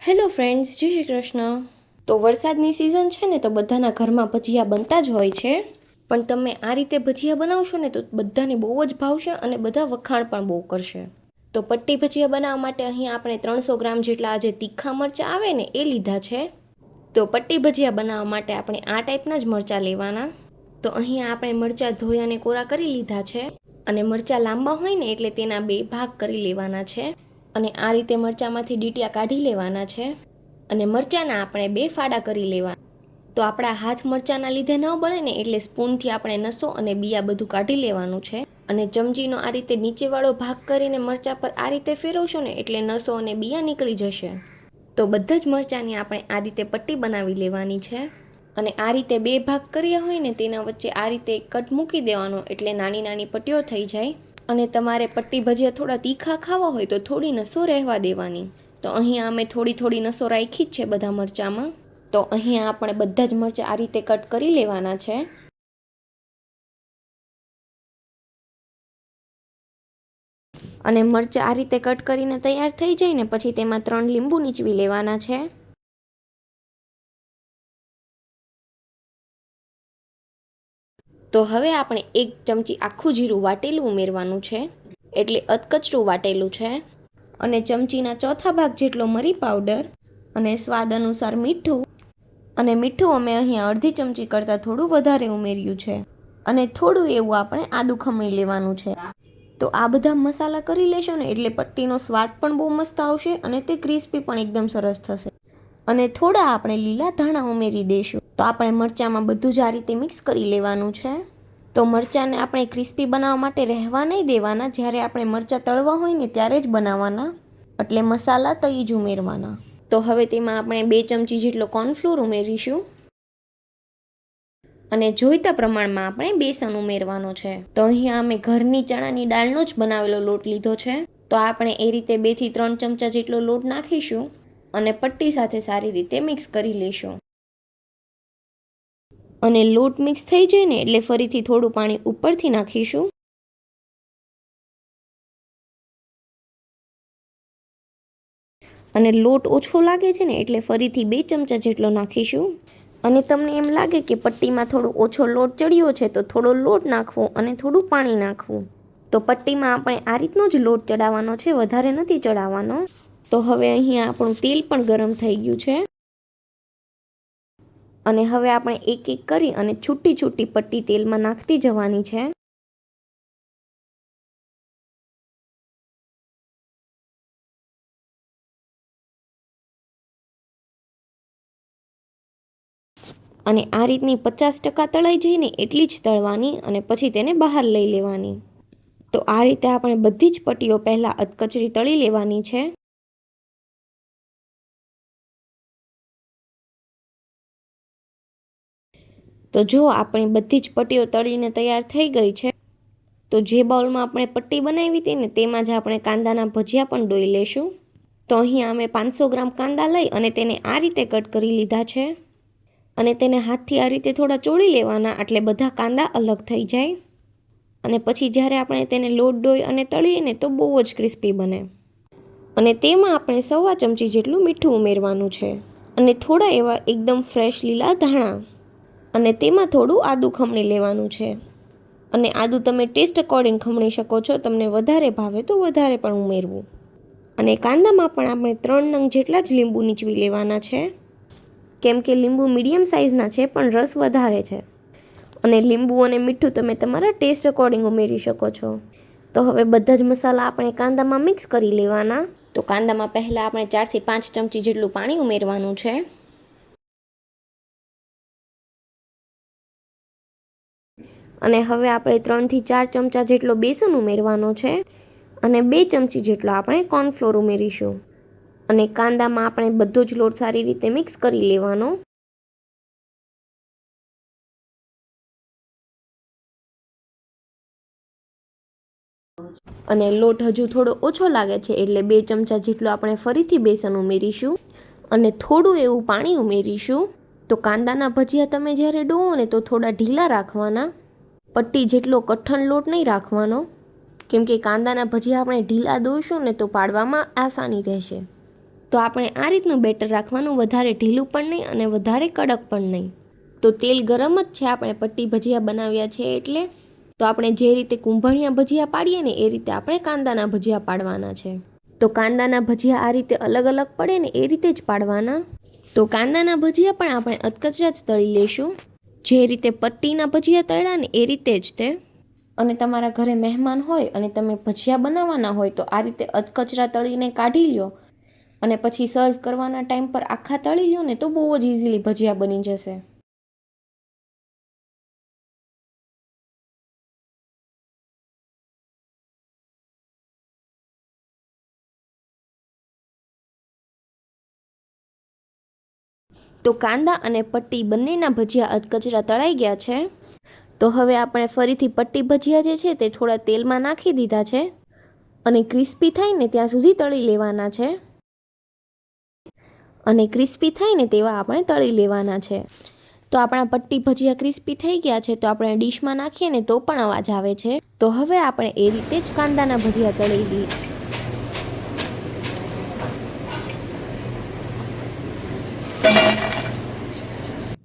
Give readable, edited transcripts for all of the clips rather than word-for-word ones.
Hello friends, જય શ્રી કૃષ્ણ. તો વરસાદની સિઝન છે ને, તો બધાના ઘરમાં ભજીયા બનતા જ હોય છે. પણ તમે આ રીતે ભજીયા બનાવશો ને તો બધાને બહુ જ ભાવશે અને બધા વખાણ પણ બહુ કરશે. તો પટ્ટી ભજીયા બનાવવા માટે અહીં આપણે 300 ગ્રામ જેટલા આજે તીખા મરચાં આવે ને એ લીધા છે. તો પટ્ટી ભજીયા બનાવવા માટે આપણે આ ટાઈપના જ મરચાં લેવાના. તો અહીં આપણે મરચાં ધોઈ અને કોરા કરી લીધા છે. અને મરચાં લાંબા હોય ને એટલે તેના 2 ભાગ કરી લેવાના છે. અને આ રીતે મરચાંમાંથી ડીટીયા કાઢી લેવાના છે. અને મરચાંના આપણે 2 ફાડા કરી લેવાના. તો આપણા હાથ મરચાંના લીધે ન બળે ને એટલે સ્પૂનથી આપણે નસો અને બિયા બધું કાઢી લેવાનું છે. અને ચમચીનો આ રીતે નીચેવાળો ભાગ કરીને મરચાં પર આ રીતે ફેરવશો ને એટલે નસો અને બિયા નીકળી જશે. તો બધા જ મરચાંની આપણે આ રીતે પટ્ટી બનાવી લેવાની છે. અને આ રીતે 2 ભાગ કર્યા હોય ને તેના વચ્ચે આ રીતે કટ મૂકી દેવાનો એટલે નાની નાની પટ્ટીઓ થઈ જાય. અને તમારે પટ્ટી ભજીયા થોડા તીખા ખાવા હોય તો થોડી નસો રહેવા દેવાની. તો અહીંયા અમે થોડી નસો રાખી જ છે બધા મરચાંમાં. તો અહીંયા આપણે બધા જ મરચાં આ રીતે કટ કરી લેવાના છે. અને મરચાં આ રીતે કટ કરીને તૈયાર થઈ જાય ને પછી તેમાં 3 લીંબુ નીચવી લેવાના છે. તો હવે આપણે 1 ચમચી આખું જીરું વાટેલું ઉમેરવાનું છે. એટલે અધકચરું વાટેલું છે. અને ચમચીના ચોથા ભાગ જેટલો મરી પાવડર અને સ્વાદ અનુસાર મીઠું. અને મીઠું અમે અહીંયા અડધી ચમચી કરતાં થોડું વધારે ઉમેર્યું છે. અને થોડું એવું આપણે આદું ખમણી લેવાનું છે. તો આ બધા મસાલા કરી લેશો ને એટલે પટ્ટીનો સ્વાદ પણ બહુ મસ્ત આવશે અને તે ક્રિસ્પી પણ એકદમ સરસ થશે. અને થોડા આપણે લીલા ધાણા ઉમેરી દઈશું. તો આપણે મરચાંમાં બધું જ આ રીતે મિક્સ કરી લેવાનું છે. તો મરચાંને આપણે ક્રિસ્પી બનાવવા માટે રહેવા નહીં દેવાના. જ્યારે આપણે મરચાં તળવા હોય ને ત્યારે જ બનાવવાના. એટલે મસાલા તઈ જ ઉમેરવાના. તો હવે તેમાં આપણે 2 ચમચી જેટલો કોર્નફ્લોર ઉમેરીશું. અને જોઈતા પ્રમાણમાં આપણે બેસન ઉમેરવાનો છે. તો અહીંયા અમે ઘરની ચણાની દાળનો જ બનાવેલો લોટ લીધો છે. તો આપણે એ રીતે 2 થી 3 ચમચા જેટલો લોટ નાખીશું. અને પટ્ટી સાથે સારી રીતે મિક્સ કરી લઈશું. અને લોટ મિક્સ થઈ જાય ને એટલે ફરીથી થોડું પાણી ઉપરથી નાખીશું. અને લોટ ઓછો લાગે છે ને એટલે ફરીથી 2 ચમચા જેટલો નાખીશું. અને તમને એમ લાગે કે પટ્ટીમાં થોડો ઓછો લોટ ચડ્યો છે તો થોડો લોટ નાખવો અને થોડું પાણી નાખવું. તો પટ્ટીમાં આપણે આ રીતનો જ લોટ ચડાવવાનો છે, વધારે નથી ચડાવવાનો. તો હવે અહીંયા આપણું તેલ પણ ગરમ થઈ ગયું છે. અને હવે આપણે એક એક કરી અને છૂટી છૂટી પટ્ટી તેલમાં નાખતી જવાની છે. અને આ રીતની 50% તળાઈ જઈને એટલી જ તળવાની અને પછી તેને બહાર લઈ લેવાની. તો આ રીતે આપણે બધી જ પટ્ટીઓ પહેલાં અધકચરી તળી લેવાની છે. તો જો આપણી બધી જ પટ્ટીઓ તળીને તૈયાર થઈ ગઈ છે. તો જે બાઉલમાં આપણે પટ્ટી બનાવી હતી ને તેમાં જ આપણે કાંદાના ભજીયા પણ ડોઈ લેશું. તો અહીંયા અમે 500 ગ્રામ કાંદા લઈ અને તેને આ રીતે કટ કરી લીધા છે. અને તેને હાથથી આ રીતે થોડા ચોળી લેવાના એટલે બધા કાંદા અલગ થઈ જાય. અને પછી જ્યારે આપણે તેને લોટ ડોઈ અને તળીએ ને તો બહુ જ ક્રિસ્પી બને. અને તેમાં આપણે 1/4 ચમચી જેટલું મીઠું ઉમેરવાનું છે. અને થોડા એવા એકદમ ફ્રેશ લીલા ધાણા. અને તેમાં થોડું આદું ખમણી લેવાનું છે. અને આદું તમે ટેસ્ટ અકોર્ડિંગ ખમણી શકો છો. તમને વધારે ભાવે તો વધારે પણ ઉમેરવું. અને કાંદામાં પણ આપણે 3 નંગ જેટલા જ લીંબુ નીચવી લેવાના છે. કેમ કે લીંબુ મીડિયમ સાઇઝના છે પણ રસ વધારે છે. અને લીંબુ અને મીઠું તમે તમારા ટેસ્ટ અકોર્ડિંગ ઉમેરી શકો છો. તો હવે બધા જ મસાલા આપણે કાંદામાં મિક્સ કરી લેવાના. તો કાંદામાં પહેલાં આપણે 4 થી 5 ચમચી જેટલું પાણી ઉમેરવાનું છે. અને હવે આપણે 3 થી 4 ચમચા જેટલો બેસન ઉમેરવાનો છે. અને 2 ચમચી જેટલો આપણે કોર્નફ્લોર ઉમેરીશું. અને કાંદામાં આપણે બધો જ લોટ સારી રીતે મિક્સ કરી લેવાનો. અને લોટ હજુ થોડો ઓછો લાગે છે એટલે 2 ચમચા જેટલું આપણે ફરીથી બેસન ઉમેરીશું. અને થોડું એવું પાણી ઉમેરીશું. તો કાંદાના ભજીયા તમે જ્યારે ડોવો ને તો થોડા ઢીલા રાખવાના. પટ્ટી જેટલો કઠણ લોટ નહીં રાખવાનો. કેમ કે કાંદાના ભજીયા આપણે ઢીલા દોઈશું ને તો પાડવામાં આસાની રહેશે. તો આપણે આ રીતનું બેટર રાખવાનું, વધારે ઢીલું પણ નહીં અને વધારે કડક પણ નહીં. તો તેલ ગરમ જ છે, આપણે પટ્ટી ભજીયા બનાવ્યા છે એટલે. તો આપણે જે રીતે કુંભણિયા ભજીયા પાડીએ ને એ રીતે આપણે કાંદાના ભજીયા પાડવાના છે. તો કાંદાના ભજીયા આ રીતે અલગ અલગ પડે ને એ રીતે જ પાડવાના. તો કાંદાના ભજીયા પણ આપણે અધકચરા જ તળી લેશું, જે રીતે પટ્ટીના ભજીયા તળ્યા ને એ રીતે જ તે. અને તમારા ઘરે મહેમાન હોય અને તમે ભજીયા બનાવવાના હોય તો આ રીતે અધકચરા તળીને કાઢી લ્યો અને પછી સર્વ કરવાના ટાઈમ પર આખા તળી લ્યો ને તો બહુ જ ઇઝીલી ભજીયા બની જશે. તો કાંદા અને પટ્ટી બંનેના ભજીયા અધકચરા તળાઈ ગયા છે. તો હવે આપણે ફરીથી પટ્ટી ભજીયા જે છે તે થોડા તેલમાં નાખી દીધા છે અને ક્રિસ્પી થાય ને ત્યાં સુધી તળી લેવાના છે. અને ક્રિસ્પી થાય ને તેવા આપણે તળી લેવાના છે. તો આપણા પટ્ટી ભજીયા ક્રિસ્પી થઈ ગયા છે. તો આપણે ડીશમાં નાખીએ ને તો પણ અવાજ આવે છે. તો હવે આપણે એ રીતે જ કાંદાના ભજીયા તળી લઈએ.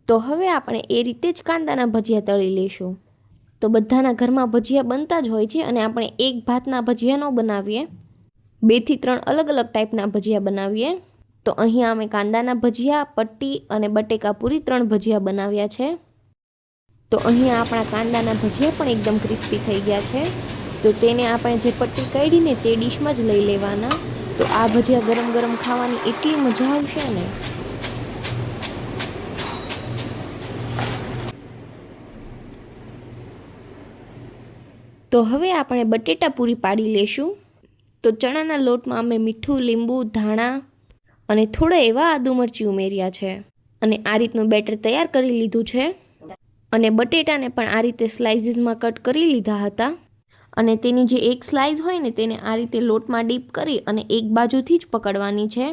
તો હવે આપણે એ રીતે જ કાંદાના ભજીયા તળી લઈશું. તો બધાના ઘરમાં ભજીયા બનતા જ હોય છે અને આપણે એક ભાતના ભજીયા ન બનાવીએ, 2 થી 3 અલગ અલગ ટાઈપના ભજીયા બનાવીએ. તો અહીંયા અમે કાંદાના ભજીયા, પટ્ટી અને બટેકા પૂરી 3 ભજીયા બનાવ્યા છે. તો અહીંયા આપણા કાંદાના ભજીયા પણ એકદમ ક્રિસ્પી થઈ ગયા છે. તો તેને આપણે જે પટ્ટી કાઢીને તે ડીશમાં જ લઈ લેવાના. તો આ ભજીયા ગરમ ગરમ ખાવાની એટલી મજા આવશે ને. તો હવે આપણે બટેટા પૂરી પાડી લેશું. તો ચણાના લોટમાં અમે મીઠું, લીંબુ, ધાણા અને થોડા એવા આદુ મરચી ઉમેર્યા છે અને આ રીતનું બેટર તૈયાર કરી લીધું છે. અને બટેટાને પણ આ રીતે સ્લાઇસીસમાં કટ કરી લીધા હતા અને તેની જે એક સ્લાઇસ હોય ને તેને આ રીતે લોટમાં ડીપ કરી અને એક બાજુથી જ પકડવાની છે.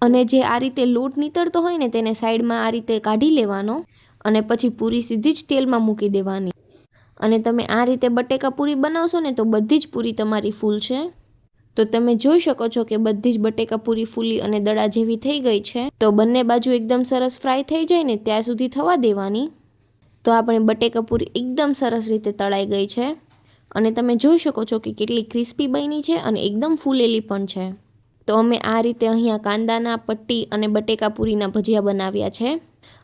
અને જે આ રીતે લોટ નીતરતો હોય ને તેને સાઈડમાં આ રીતે કાઢી લેવાનો અને પછી પૂરી સીધી જ તેલમાં મૂકી દેવાની. અને તમે આ રીતે બટેકા પૂરી બનાવશો ને તો બધી જ પૂરી તમારી ફૂલ છે. તો તમે જોઈ શકો છો કે બધી જ બટેકા પૂરી ફૂલી અને દડા જેવી થઈ ગઈ છે. તો બંને બાજુ એકદમ સરસ ફ્રાય થઈ જાય ને ત્યાં સુધી થવા દેવાની. તો આપણે બટેકા પૂરી એકદમ સરસ રીતે તળાઈ ગઈ છે અને તમે જોઈ શકો છો કે કેટલી ક્રિસ્પી બની છે અને એકદમ ફૂલેલી પણ છે. તો અમે આ રીતે અહીંયા કાંદાના, પટ્ટી અને બટેકા પૂરીના ભજીયા બનાવ્યા છે.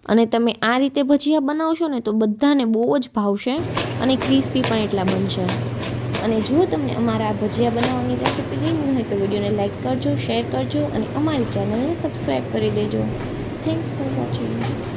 અને તમે આ રીતે ભજીયા બનાવશો ને તો બધાને બહુ જ ભાવશે અને ક્રિસ્પી પણ એટલા બનશે. અને જો તમને અમારા આ ભજીયા બનાવવાની રેસીપી ગમી હોય તો વિડીયોને લાઇક કરજો, શેર કરજો અને અમારી ચેનલને સબસ્ક્રાઈબ કરી દેજો. Thanks for watching.